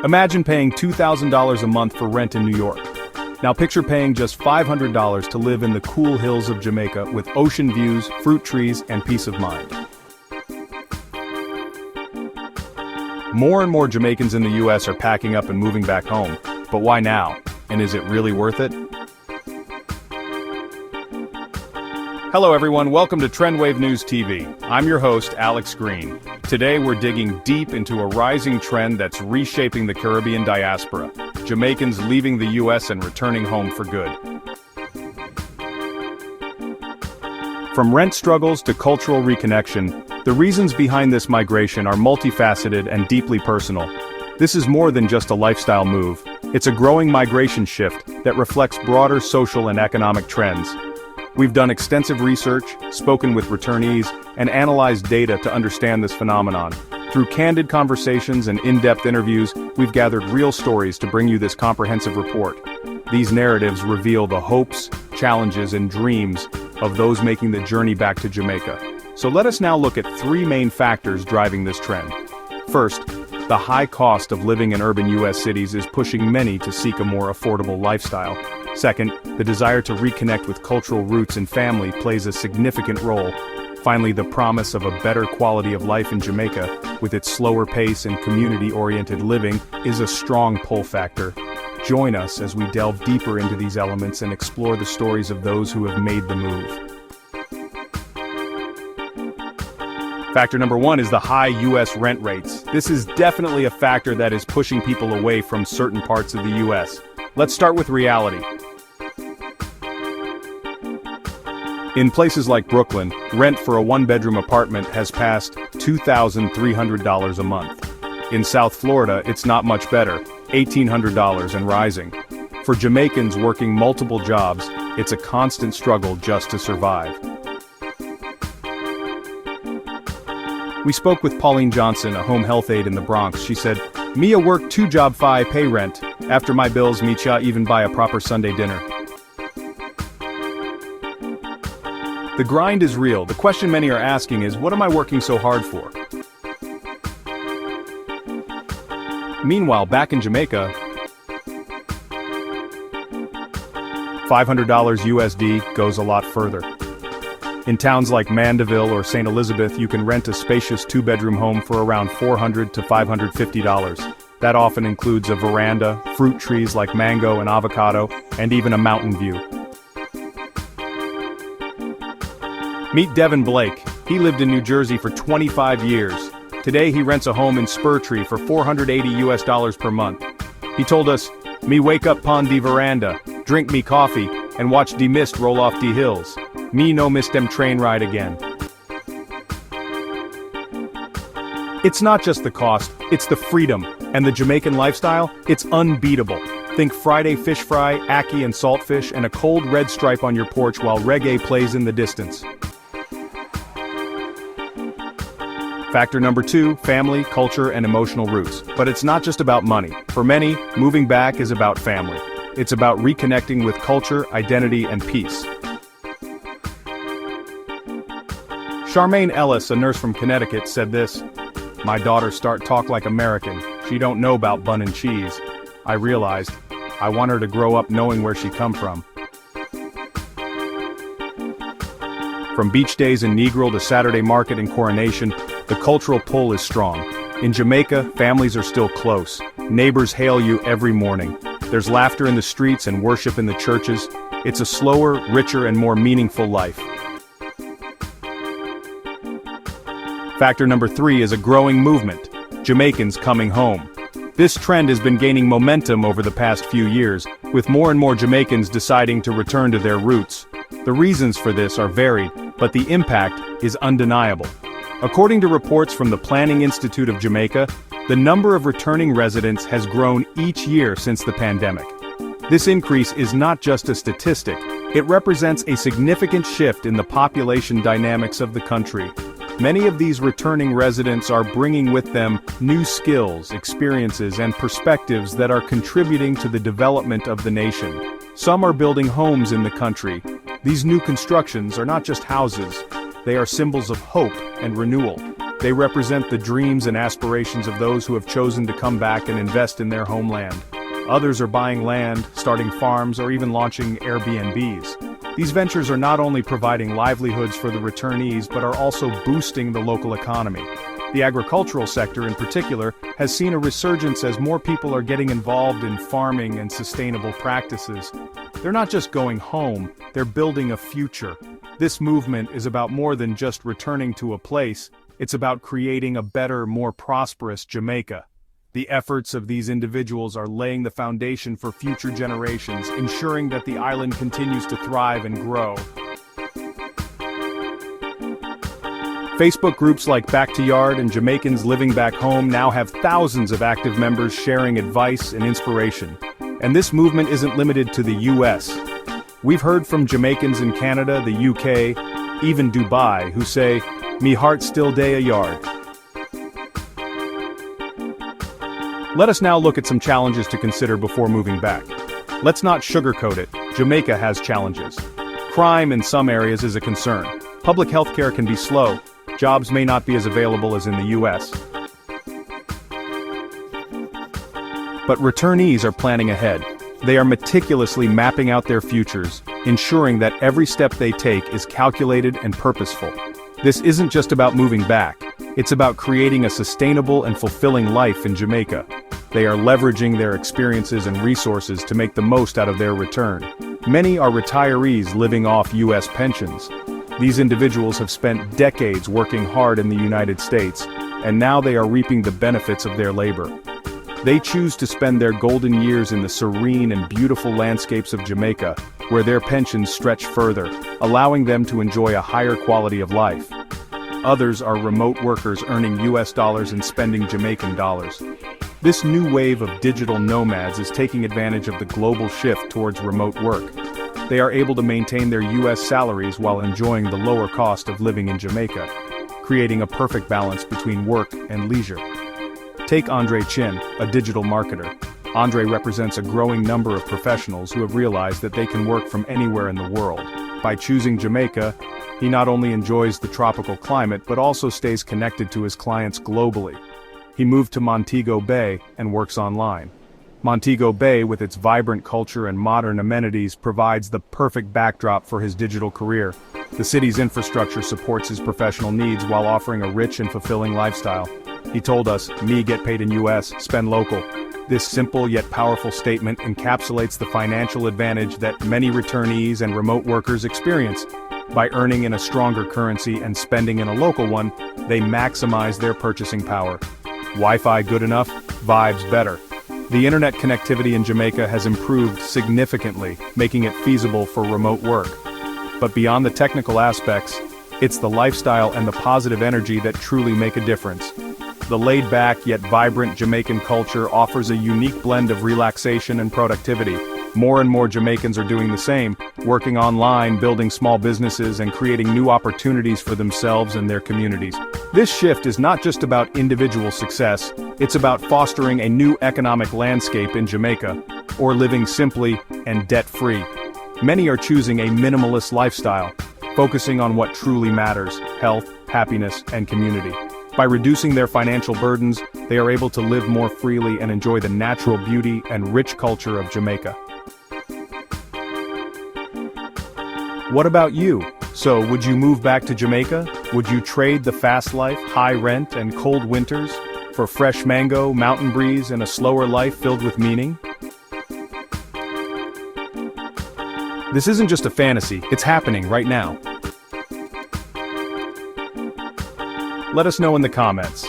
Imagine paying $2,000 a month for rent in New York. Now picture paying just $500 to live in the cool hills of Jamaica with ocean views, fruit trees, and peace of mind. More and more Jamaicans in the US are packing up and moving back home. But why now? And is it really worth it? Hello everyone, welcome to TrendWave News TV. I'm your host, Alex Green. Today we're digging deep into a rising trend that's reshaping the Caribbean diaspora. Jamaicans leaving the US and returning home for good. From rent struggles to cultural reconnection, the reasons behind this migration are multifaceted and deeply personal. This is more than just a lifestyle move. It's a growing migration shift that reflects broader social and economic trends. We've done extensive research, spoken with returnees, and analyzed data to understand this phenomenon. Through candid conversations and in-depth interviews, we've gathered real stories to bring you this comprehensive report. These narratives reveal the hopes, challenges, and dreams of those making the journey back to Jamaica. So let us now look at three main factors driving this trend. First, the high cost of living in urban U.S. cities is pushing many to seek a more affordable lifestyle. Second, the desire to reconnect with cultural roots and family plays a significant role. Finally, the promise of a better quality of life in Jamaica, with its slower pace and community-oriented living, is a strong pull factor. Join us as we delve deeper into these elements and explore the stories of those who have made the move. Factor number one is the high U.S. rent rates. This is definitely a factor that is pushing people away from certain parts of the U.S. Let's start with reality. In places like Brooklyn, rent for a one-bedroom apartment has passed $2,300 a month. In South Florida, it's not much better, $1,800 and rising. For Jamaicans working multiple jobs, it's a constant struggle just to survive. We spoke with Pauline Johnson, a home health aide in the Bronx. She said, "Mia work 2 job 5 pay rent. After my bills, me cha even buy a proper Sunday dinner." The grind is real. The question many are asking is, what am I working so hard for? Meanwhile, back in Jamaica, $500 USD goes a lot further. In towns like Mandeville or St. Elizabeth, you can rent a spacious 2-bedroom home for around $400 to $550. That often includes a veranda, fruit trees like mango and avocado, and even a mountain view. Meet Devon Blake. He lived in New Jersey for 25 years. Today he rents a home in Spurtree for $480 per month. He told us, "Me wake up pon the veranda, drink me coffee, and watch the mist roll off the hills. Me no miss them train ride again." It's not just the cost, it's the freedom. And the Jamaican lifestyle, it's unbeatable. Think Friday fish fry, ackee and saltfish, and a cold red stripe on your porch while reggae plays in the distance. Factor number 2, family, culture, and emotional roots. But it's not just about money. For many, moving back is about family. It's about reconnecting with culture, identity, and peace. Charmaine Ellis, a nurse from Connecticut, said this, "My daughter start talk like American. She don't know about bun and cheese. I realized, I want her to grow up knowing where she come from." From beach days in Negril to Saturday market in Coronation, the cultural pull is strong. In Jamaica, families are still close. Neighbors hail you every morning. There's laughter in the streets and worship in the churches. It's a slower, richer, and more meaningful life. Factor number 3 is a growing movement. Jamaicans coming home. This trend has been gaining momentum over the past few years, with more and more Jamaicans deciding to return to their roots. The reasons for this are varied, but the impact is undeniable. According to reports from the Planning Institute of Jamaica, the number of returning residents has grown each year since the pandemic. This increase is not just a statistic, it represents a significant shift in the population dynamics of the country. Many of these returning residents are bringing with them new skills, experiences, and perspectives that are contributing to the development of the nation. Some are building homes in the country. These new constructions are not just houses, they are symbols of hope and renewal. They represent the dreams and aspirations of those who have chosen to come back and invest in their homeland. Others are buying land, starting farms, or even launching Airbnbs. These ventures are not only providing livelihoods for the returnees but are also boosting the local economy. The agricultural sector in particular has seen a resurgence as more people are getting involved in farming and sustainable practices. They're not just going home, they're building a future. This movement is about more than just returning to a place, it's about creating a better, more prosperous Jamaica. The efforts of these individuals are laying the foundation for future generations, ensuring that the island continues to thrive and grow. Facebook groups like Back to Yard and Jamaicans Living Back Home now have thousands of active members sharing advice and inspiration. And this movement isn't limited to the US. We've heard from Jamaicans in Canada, the UK, even Dubai, who say, "Me heart still day a yard." Let us now look at some challenges to consider before moving back. Let's not sugarcoat it, Jamaica has challenges. Crime in some areas is a concern. Public health care can be slow. Jobs may not be as available as in the US. But returnees are planning ahead. They are meticulously mapping out their futures, ensuring that every step they take is calculated and purposeful. This isn't just about moving back, it's about creating a sustainable and fulfilling life in Jamaica. They are leveraging their experiences and resources to make the most out of their return. Many are retirees living off US pensions. These individuals have spent decades working hard in the United States, and now they are reaping the benefits of their labor. They choose to spend their golden years in the serene and beautiful landscapes of Jamaica, where their pensions stretch further, allowing them to enjoy a higher quality of life. Others are remote workers earning US dollars and spending Jamaican dollars. This new wave of digital nomads is taking advantage of the global shift towards remote work. They are able to maintain their US salaries while enjoying the lower cost of living in Jamaica, creating a perfect balance between work and leisure. Take Andre Chin, a digital marketer. Andre represents a growing number of professionals who have realized that they can work from anywhere in the world. By choosing Jamaica, he not only enjoys the tropical climate but also stays connected to his clients globally. He moved to Montego Bay and works online. Montego Bay, with its vibrant culture and modern amenities, provides the perfect backdrop for his digital career. The city's infrastructure supports his professional needs while offering a rich and fulfilling lifestyle. He told us, "Me get paid in US, spend local." This simple yet powerful statement encapsulates the financial advantage that many returnees and remote workers experience. By earning in a stronger currency and spending in a local one, they maximize their purchasing power. Wi-Fi good enough, vibes better. The internet connectivity in Jamaica has improved significantly, making it feasible for remote work. But beyond the technical aspects, it's the lifestyle and the positive energy that truly make a difference. The laid-back yet vibrant Jamaican culture offers a unique blend of relaxation and productivity. More and more Jamaicans are doing the same, working online, building small businesses, and creating new opportunities for themselves and their communities. This shift is not just about individual success, it's about fostering a new economic landscape in Jamaica, or living simply and debt-free. Many are choosing a minimalist lifestyle, focusing on what truly matters: health, happiness, and community. By reducing their financial burdens, they are able to live more freely and enjoy the natural beauty and rich culture of Jamaica. What about you? So, would you move back to Jamaica? Would you trade the fast life, high rent, and cold winters for fresh mango, mountain breeze, and a slower life filled with meaning? This isn't just a fantasy, it's happening right now. Let us know in the comments.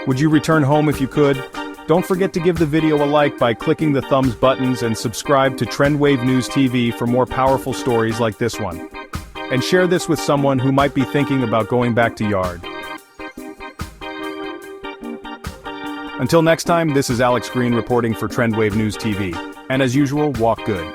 Would you return home if you could? Don't forget to give the video a like by clicking the thumbs buttons and subscribe to TrendWave News TV for more powerful stories like this one. And share this with someone who might be thinking about going back to Yard. Until next time, this is Alex Green reporting for TrendWave News TV. And as usual, walk good.